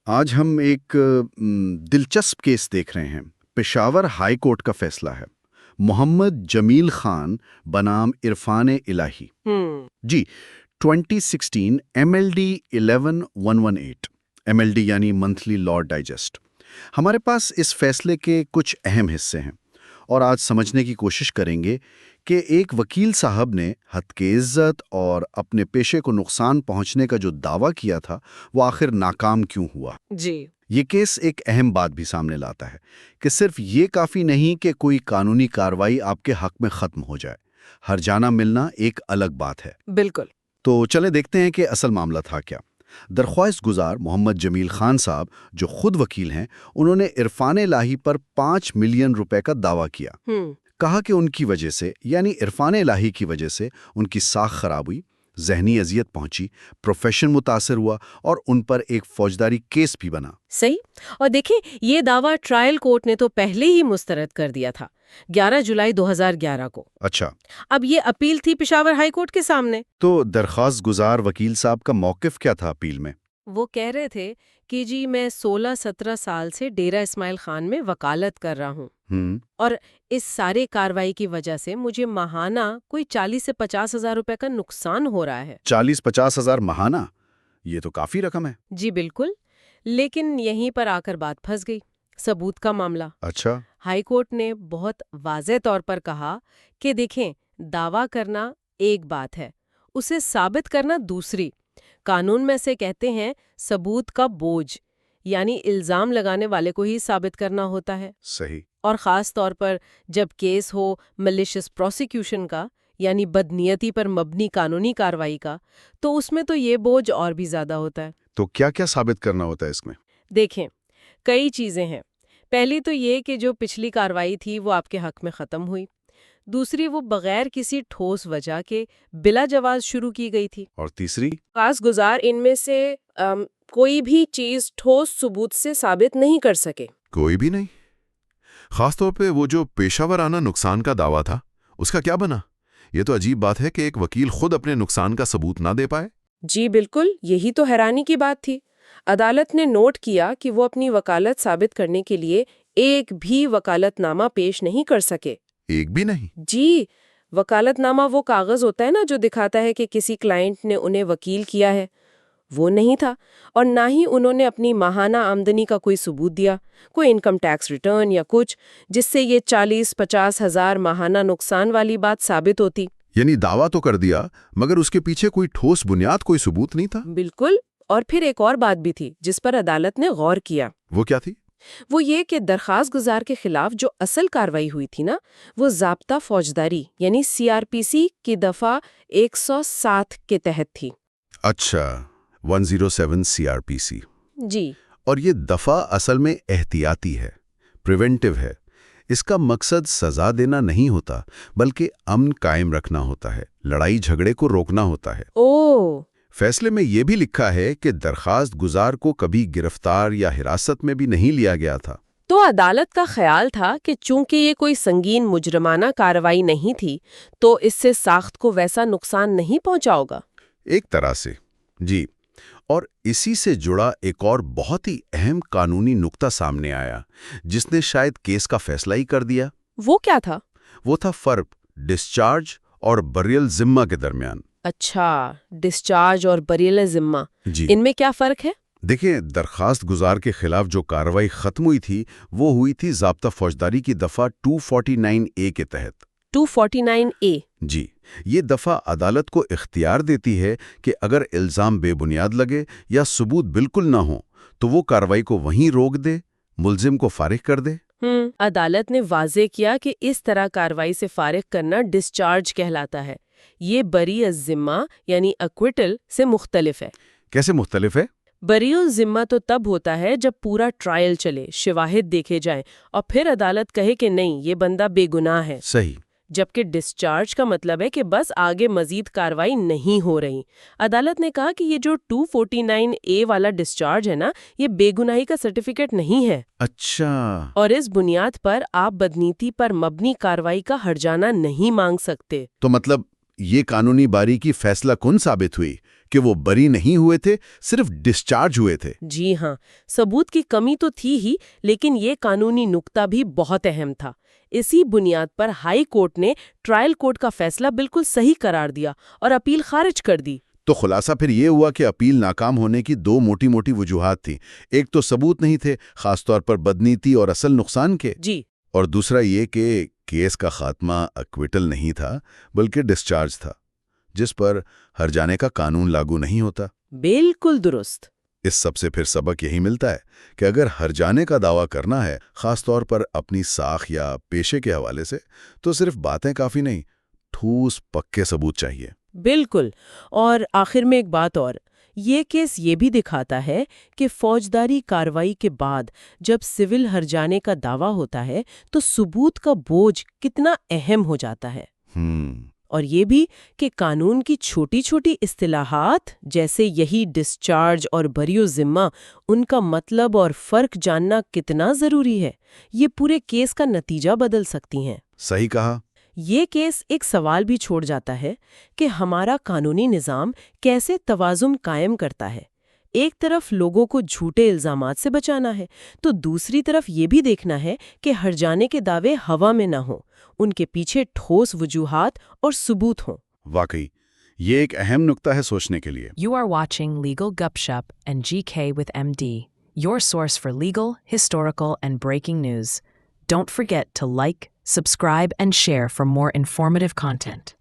آج ہم ایک دلچسپ کیس دیکھ رہے ہیں۔ پشاور ہائی کورٹ کا فیصلہ ہے۔ محمد جمیل خان بنام عرفان الہی۔ جی 2016 MLD 11118 MLD یعنی منتھلی لاء ڈائجسٹ۔ ہمارے پاس اس فیصلے کے کچھ اہم حصے ہیں اور آج سمجھنے کی کوشش کریں گے کہ ایک وکیل صاحب نے حد کی عزت اور اپنے پیشے کو نقصان پہنچنے کا جو دعویٰ کیا تھا وہ آخر ناکام کیوں ہوا۔ جی یہ کیس ایک اہم بات بھی سامنے لاتا ہے کہ صرف یہ کافی نہیں کہ کوئی قانونی کارروائی آپ کے حق میں ختم ہو جائے، ہرجانہ ملنا ایک الگ بات ہے۔ بالکل۔ تو چلیں دیکھتے ہیں کہ اصل معاملہ تھا کیا۔ درخواست گزار محمد جمیل خان صاحب جو خود وکیل ہیں، انہوں نے عرفان الہی پر 5 ملین روپے کا دعویٰ کیا۔ کہا کہ ان کی وجہ سے یعنی عرفان الہی کی وجہ سے ان کی ساکھ خراب ہوئی، ذہنی اذیت پہنچی، پروفیشن متاثر ہوا اور ان پر ایک فوجداری کیس بھی بنا۔ صحیح۔ اور دیکھیں یہ دعویٰ ٹرائل کورٹ نے تو پہلے ہی مسترد کر دیا تھا 11 جولائی 2011 کو۔ اچھا، اب یہ اپیل تھی پشاور ہائی کورٹ کے سامنے۔ تو درخواست گزار وکیل صاحب کا موقف کیا تھا اپیل میں؟ وہ کہہ رہے تھے کہ جی میں 16-17 سال سے ڈیرہ اسماعیل خان میں وکالت کر رہا ہوں اور اس سارے کاروائی کی وجہ سے مجھے ماہانہ کوئی 40 سے 50 ہزار روپے کا نقصان ہو رہا ہے۔ 40-50 ہزار ماہانہ؟ یہ تو کافی رقم ہے۔ جی بالکل، لیکن یہیں پر آ کر بات پھنس گئی، ثبوت کا معاملہ۔ اچھا، ہائی کورٹ نے بہت واضح طور پر کہا کہ دیکھیں دعویٰ کرنا ایک بات ہے، اسے ثابت کرنا دوسری۔ قانون میں سے کہتے ہیں ثبوت کا بوجھ، یعنی الزام لگانے والے کو ہی ثابت کرنا ہوتا ہے۔ صحیح۔ اور خاص طور پر جب کیس ہو ملیشس پروسیکیوشن کا، یعنی بدنیتی پر مبنی قانونی کارروائی کا، تو اس میں تو یہ بوجھ اور بھی زیادہ ہوتا ہے۔ تو کیا کیا ثابت کرنا ہوتا ہے اس میں؟ دیکھیں کئی چیزیں ہیں۔ پہلی تو یہ کہ جو پچھلی کارروائی تھی وہ آپ کے حق میں ختم ہوئی۔ دوسری وہ بغیر کسی ٹھوس وجہ کے بلا جواز شروع کی گئی تھی۔ اور تیسری؟ خاص گزار ان میں سے کوئی بھی چیز ٹھوس ثبوت سے ثابت نہیں کر سکے۔ کوئی بھی نہیں؟ خاص طور پہ وہ جو پیشہ ورانہ نقصان کا دعویٰ تھا اس کا کیا بنا؟ یہ تو عجیب بات ہے کہ ایک وکیل خود اپنے نقصان کا ثبوت نہ دے پائے۔ جی بالکل، یہی تو حیرانی کی بات تھی۔ عدالت نے نوٹ کیا کہ وہ اپنی وکالت ثابت کرنے کے لیے ایک بھی وکالت نامہ پیش نہیں کر سکے۔ ایک بھی نہیں؟ جی، وکالت نامہ وہ کاغذ ہوتا ہے نا جو دکھاتا ہے کہ کسی کلائنٹ نے انہیں وکیل کیا ہے، وہ نہیں تھا۔ اور نہ ہی انہوں نے اپنی ماہانہ آمدنی کا کوئی ثبوت دیا، کوئی انکم ٹیکس ریٹرن یا کچھ جس سے یہ 40-50 ہزار ماہانہ نقصان والی بات ثابت ہوتی۔ یعنی دعویٰ تو کر دیا مگر اس کے پیچھے کوئی ٹھوس بنیاد، کوئی ثبوت نہیں تھا۔ بالکل۔ اور پھر ایک اور بات بھی تھی جس پر عدالت نے غور کیا۔ وہ کیا تھی؟ وہ یہ کہ درخواست گزار کے خلاف جو اصل کارروائی ہوئی تھی نا، وہ ضابطہ فوجداری یعنی CRPC کی دفعہ 107 کے تحت تھی۔ اچھا، 107 CRPC۔ جی۔ اور یہ دفعہ اصل میں احتیاطی ہے، پریونٹیو ہے۔ اس کا مقصد سزا دینا نہیں ہوتا بلکہ امن قائم رکھنا ہوتا ہے، لڑائی جھگڑے کو روکنا ہوتا ہے۔ اوہ! فیصلے میں یہ بھی لکھا ہے کہ درخواست گزار کو کبھی گرفتار یا حراست میں بھی نہیں لیا گیا تھا۔ تو عدالت کا خیال تھا کہ چونکہ یہ کوئی سنگین مجرمانہ کارروائی نہیں تھی تو اس سے ساخت کو ویسا نقصان نہیں پہنچا ہوگا۔ ایک طرح سے، جی۔ اور اسی سے جڑا ایک اور بہت ہی اہم قانونی نقطہ سامنے آیا جس نے شاید کیس کا فیصلہ ہی کر دیا۔ وہ کیا تھا؟ وہ تھا فرق ڈسچارج اور بریل ذمہ کے درمیان۔ اچھا، ڈسچارج اور بریل ذمہ، جی، ان میں کیا فرق ہے؟ دیکھیں درخواست گزار کے خلاف جو کارروائی ختم ہوئی تھی وہ ہوئی تھی ضابطہ فوجداری کی دفعہ 249A کے تحت۔ 249A؟ جی، یہ دفعہ عدالت کو اختیار دیتی ہے کہ اگر الزام بے بنیاد لگے یا ثبوت بالکل نہ ہو تو وہ کارروائی کو وہیں روک دے، ملزم کو فارغ کر دے۔ عدالت نے واضح کیا کہ اس طرح کارروائی سے فارغ کرنا ڈسچارج کہلاتا ہے۔ یہ بری الذمہ یعنی ایکویٹل سے مختلف ہے۔ کیسے مختلف ہے؟ بری الذمہ تو تب ہوتا ہے جب پورا ٹرائل چلے، شواہد دیکھے جائیں اور پھر عدالت کہے کہ نہیں یہ بندہ بے گناہ ہے۔ صحیح۔ جبکہ ڈسچارج کا مطلب ہے کہ بس آگے مزید کارروائی نہیں ہو رہی۔ عدالت نے کہا کہ یہ جو 249A والا ڈسچارج ہے نا، یہ بے گناہی کا سرٹیفکیٹ نہیں ہے۔ اچھا۔ اور اس بنیاد پر آپ بدنیتی پر مبنی کارروائی کا ہرجانہ نہیں مانگ سکتے۔ تو مطلب یہ قانونی باریکی فیصلہ کن ثابت ہوئی کہ وہ بری نہیں ہوئے تھے، صرف ڈسچارج ہوئے تھے۔ جی ہاں، ثبوت کی کمی تو تھی ہی، لیکن یہ قانونی نکتہ بھی بہت اہم تھا۔ اسی بنیاد پر ہائی کورٹ نے ٹرائل کورٹ کا فیصلہ بالکل صحیح قرار دیا اور اپیل خارج کر دی۔ تو خلاصہ پھر یہ ہوا کہ اپیل ناکام ہونے کی دو موٹی موٹی وجوہات تھیں۔ ایک تو ثبوت نہیں تھے، خاص طور پر بدنیتی اور اصل نقصان کے، جی، اور دوسرا یہ کہ کیس کا خاتمہ ایکویٹل نہیں تھا بلکہ ڈسچارج تھا، جس پر ہر جانے کا قانون لاگو نہیں ہوتا۔ بالکل درست۔ اس سب سے پھر سبق یہی ملتا ہے کہ اگر ہر جانے کا دعویٰ کرنا ہے، خاص طور پر اپنی ساکھ یا پیشے کے حوالے سے، تو صرف باتیں کافی نہیں، ٹھوس پکے ثبوت چاہیے۔ بالکل۔ اور آخر میں ایک بات اور، یہ کیس یہ بھی دکھاتا ہے کہ فوجداری کارروائی کے بعد جب سول ہرجانے کا دعویٰ ہوتا ہے تو ثبوت کا بوجھ کتنا اہم ہو جاتا ہے۔ اور یہ بھی کہ قانون کی چھوٹی چھوٹی اصطلاحات جیسے یہی ڈسچارج اور بری و ذمہ، ان کا مطلب اور فرق جاننا کتنا ضروری ہے۔ یہ پورے کیس کا نتیجہ بدل سکتی ہیں۔ صحیح کہا۔ یہ کیس ایک سوال بھی چھوڑ جاتا ہے کہ ہمارا قانونی نظام کیسے توازن قائم کرتا ہے۔ ایک طرف لوگوں کو جھوٹے الزامات سے بچانا ہے، تو دوسری طرف یہ بھی دیکھنا ہے کہ ہرجانے کے دعوے ہوا میں نہ ہوں، ان کے پیچھے ٹھوس وجوہات اور ثبوت ہوں۔ واقعی یہ ایک اہم نکتہ ہے سوچنے کے لیے۔ You are watching Legal Gupshup and GK with MD, your source for legal, historical, and breaking news. Don't forget to like, subscribe, and share for more informative content.